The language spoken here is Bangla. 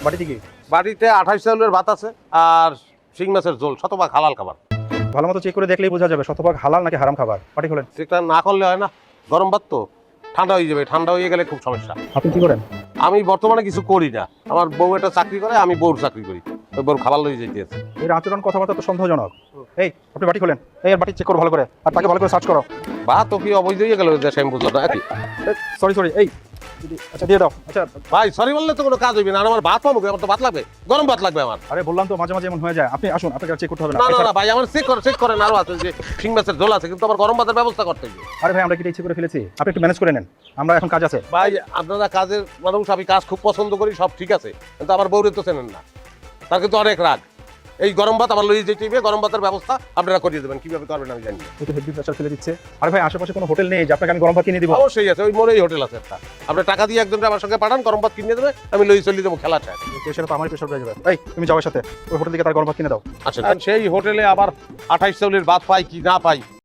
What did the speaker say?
বাড়িতে কি? বাড়িতে 28 চাউলের ভাত আছে আর শিং মাছের ঝোল, শতভাগ হালাল খাবার। ভালো মতো চেক করে দেখলেই বোঝা যাবে শতভাগ হালাল নাকি হারাম খাবার। পাটি খোলেন। সেটা না করলে হয় না, গরম ভাত তো ঠান্ডা হয়ে যাবে, ঠান্ডা হয়ে গেলে খুব সমস্যা। আপনি কি করেন? আমি বর্তমানে কিছু করি না, আমার বউ একটা চাকরি করে, আমি বউর চাকরি করি, ওই বউর খাবার লই যাইতেছে। এর আচরণ কথাবার্তা তো সন্দেহজনক। এই আপনি বাটি খোলেন, এই আর বাটি চেক করো ভালো করে, আর তাকে ভালো করে সার্চ করো। ভাত তো কি অবৈধ হয়ে গেল দেশে, আমি বুঝলাম না। সরি সরি, এই আচ্ছা দিয়ে দাও। আচ্ছা ভাই সরি বললে তো কোনো কাজ হইবে না, আর আমার ভাত পাবো, আমার তো ভাত লাগবে, গরম ভাত লাগবে আমার। আরে বললাম তো মাঝে মাঝে এমন হয়ে যায়। আপনি আসুন, আপনাকে চেক করতে হবে না। না না না ভাই, আমার চেক করেন, আরো আছে যে শিং মাছের ঝোল আছে, কিন্তু আমার গরম ভাতের ব্যবস্থা করতে হবে। আরে ভাই আমরা কি ইচ্ছে করে ফেলেছি? আপনি একটু ম্যানেজ করে নেন, আমরা এখন কাজ আছে। ভাই আপনারা কাজের মানুষ, আমি কাজ খুব পছন্দ করি, সব ঠিক আছে, কিন্তু আমার বউরে তো চেনেন না, তার কিন্তু অনেক রাগ। এই গরম ভাত আমার লইয়ে যেতে হবে, গরম ভাতের ব্যবস্থা আপনারা করিয়ে দেবেন, কিভাবে করবেন আমি জানি না। একটু হেভি প্রেসার ফেলে দিচ্ছে। আরে ভাই আশেপাশে কোনো হোটেল নেই যে আপনাকে আমি গরম ভাত কিনে দিব? অবশ্যই আছে, ওই মোড়েই হোটেল আছে একটা, আপনি টাকা দিয়ে একজনকে আমার সঙ্গে পাঠান, গরম ভাত কিনে দেবে, আমি লইয়ে চলিয়ে দেবো খেলাটা। সেটা তো আমারই প্রেসার হয়ে যাবে। এই তুমি যাওয়ার সাথে ওই হোটেল থেকে তার গরম ভাত কিনে দাও। আচ্ছা, সেই হোটেলে আবার 28 চাউলের ভাত পাই কি না পাই